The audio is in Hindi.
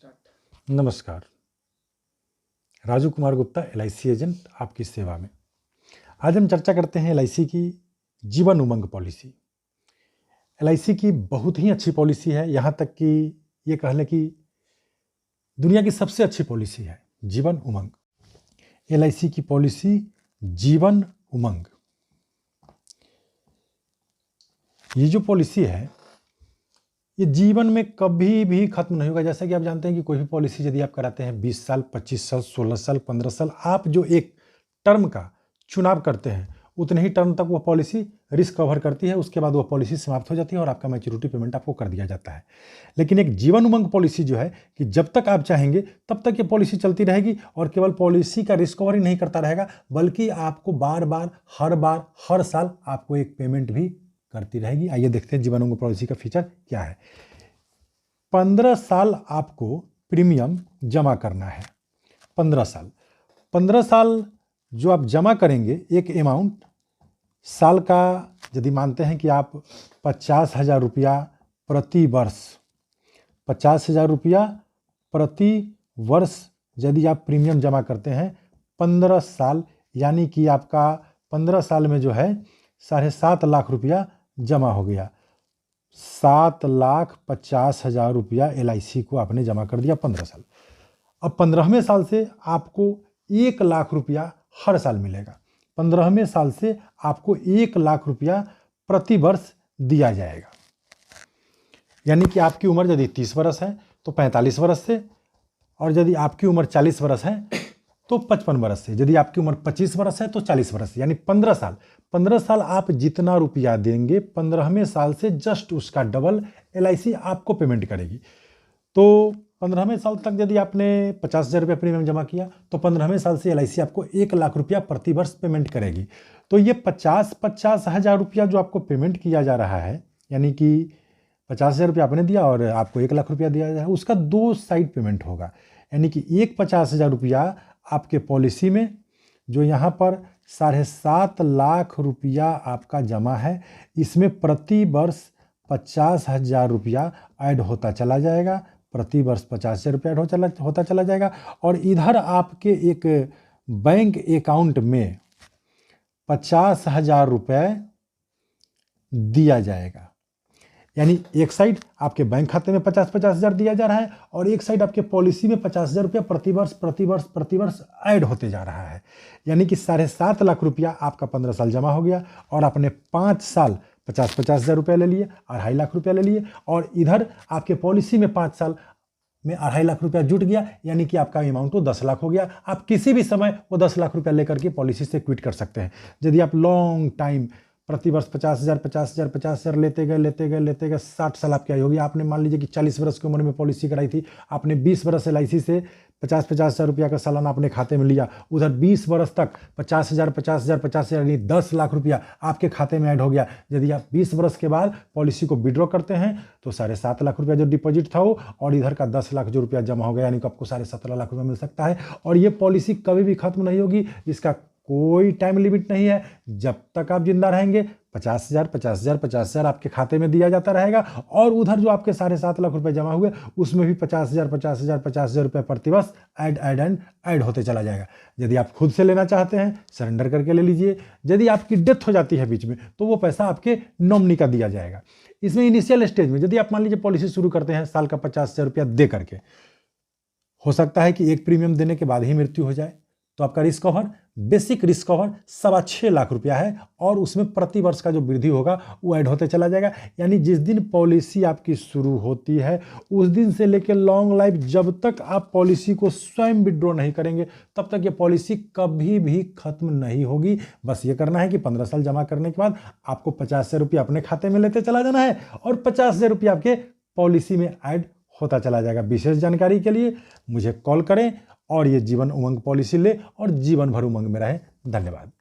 स्टार्ट। नमस्कार। राजू कुमार गुप्ता, LIC एजेंट, आपकी सेवा में। आज हम चर्चा करते हैं LIC की जीवन उमंग पॉलिसी। LIC की बहुत ही अच्छी पॉलिसी है, यहाँ तक कि ये कह लें कि दुनिया की सबसे अच्छी पॉलिसी है जीवन उमंग। LIC की पॉलिसी जीवन उमंग, ये जो पॉलिसी है ये जीवन में कभी भी खत्म नहीं होगा। जैसा कि आप जानते हैं कि कोई भी पॉलिसी यदि आप कराते हैं 20 साल, 25 साल, 16 साल, 15 साल, आप जो एक टर्म का चुनाव करते हैं उतने ही टर्म तक वो पॉलिसी रिस्क कवर करती है। उसके बाद वो पॉलिसी समाप्त हो जाती है और आपका मैच्योरिटी पेमेंट आपको कर दिया जाता है। लेकिन एक जीवन उमंग पॉलिसी जो है कि जब तक आप चाहेंगे तब तक ये पॉलिसी चलती रहेगी और केवल पॉलिसी का रिस्क कवर ही नहीं करता रहेगा, बल्कि आपको बार हर साल आपको एक पेमेंट भी करती रहेगी। आइए देखते हैं जीवन उमंग पॉलिसी का फीचर क्या है। 15 साल आपको प्रीमियम जमा करना है। 15 साल जो आप जमा करेंगे, एक अमाउंट साल का यदि मानते हैं कि आप 50,000 रुपया प्रति वर्ष, 50,000 रुपया प्रति वर्ष यदि आप प्रीमियम जमा करते हैं 15 साल, यानी कि आपका 15 साल में जो है 7.5 लाख रुपया जमा हो गया। 7,50,000 रुपया LIC को आपने जमा कर दिया 15 साल। अब 15वें साल से आपको 1 लाख रुपया हर साल मिलेगा। 15वें साल से आपको 1 लाख रुपया प्रति वर्ष दिया जाएगा। यानी कि आपकी उम्र यदि 30 वर्ष है तो 45 वर्ष से, और यदि आपकी उम्र 40 वर्ष है तो 55 वर्ष से, यदि आपकी उम्र 25 वर्ष है तो 40 वर्ष से, यानी 15 साल। 15 साल आप जितना रुपया देंगे 15वें साल से जस्ट उसका डबल LIC आपको पेमेंट करेगी। तो 15वें साल तक यदि आपने 50,000 रुपया प्रीमियम जमा किया तो 15वें साल से LIC आपको 1 लाख रुपया प्रति वर्ष पेमेंट करेगी। तो ये 50,000 रुपया जो आपको पेमेंट किया जा रहा है, यानी कि 50,000 रुपया आपने दिया और आपको 1 लाख रुपया दिया जाए, उसका 2 साइड पेमेंट होगा। यानी कि एक 50,000 रुपया आपके पॉलिसी में जो यहाँ पर 7.5 लाख रुपया आपका जमा है, इसमें प्रति वर्ष 50,000 रुपया ऐड होता चला जाएगा। प्रति वर्ष 50,000 रुपया ऐड होता चला जाएगा। और इधर आपके एक बैंक अकाउंट में 50,000 रुपये दिया जाएगा। यानी एक साइड आपके बैंक खाते में 50,000 दिया जा रहा है और एक साइड आपके पॉलिसी में 50,000 रुपया प्रति वर्ष ऐड होते जा रहा है। यानी कि 7.5 लाख रुपया आपका 15 साल जमा हो गया और आपने 5 साल 50,000 रुपया ले लिए, 2.5 लाख रुपया ले लिए, और इधर आपके पॉलिसी में 5 साल में 2.5 लाख रुपया जुट गया। यानी कि आपका अमाउंट तो 10 लाख हो गया। आप किसी भी समय वो 10 लाख रुपया लेकर के पॉलिसी से क्विट कर सकते हैं। यदि आप लॉन्ग टाइम प्रति वर्ष 50,000 लेते गए 60 साल आपकी आयु होगी। आपने मान लीजिए कि 40 वर्ष की उम्र में पॉलिसी कराई थी, आपने 20 वर्ष LIC से 50,000 रुपया का सालाना अपने खाते में लिया, उधर 20 वर्ष तक 50,000 यानी 10 लाख रुपया आपके खाते में ऐड हो गया। यदि आप 20 वर्ष के बाद पॉलिसी को विड्रॉ करते हैं तो 7.5 लाख रुपया जो डिपॉजिट था वो, और इधर का 10 लाख जो रुपया जमा हो गया, यानी कि आपको 17.5 लाख रुपया मिल सकता है। और ये पॉलिसी कभी भी खत्म नहीं होगी, इसका कोई टाइम लिमिट नहीं है। जब तक आप जिंदा रहेंगे 50,000 आपके खाते में दिया जाता रहेगा। और उधर जो आपके 7.5 लाख रुपए जमा हुए उसमें भी 50,000 रुपए प्रति वर्ष ऐड होते चला जाएगा। यदि आप खुद से लेना चाहते हैं सरेंडर करके ले लीजिए। यदि आपकी डेथ हो जाती है बीच में तो वो पैसा आपके नॉमिनी का दिया जाएगा। इसमें इनिशियल स्टेज में यदि आप मान लीजिए पॉलिसी शुरू करते हैं साल का 50,000 रुपया दे करके, हो सकता है कि एक प्रीमियम देने के बाद ही मृत्यु हो जाए, तो आपका risk cover, basic risk cover 6.25 lakh रुपया है और उसमें प्रति वर्ष का जो वृद्धि होगा वो ऐड होते चला जाएगा। यानी जिस दिन पॉलिसी आपकी शुरू होती है उस दिन से लेकर लॉन्ग लाइफ, जब तक आप पॉलिसी को स्वयं विड्रॉ नहीं करेंगे तब तक ये पॉलिसी कभी भी खत्म नहीं होगी। बस ये करना है कि 15 साल जमा करने के बाद आपको 50,000 रुपया अपने खाते में लेते चला जाना है और 50,000 रुपया आपके पॉलिसी में ऐड होता चला जाएगा। विशेष जानकारी के लिए मुझे कॉल करें और ये जीवन उमंग पॉलिसी ले और जीवन भर उमंग में रहें। धन्यवाद।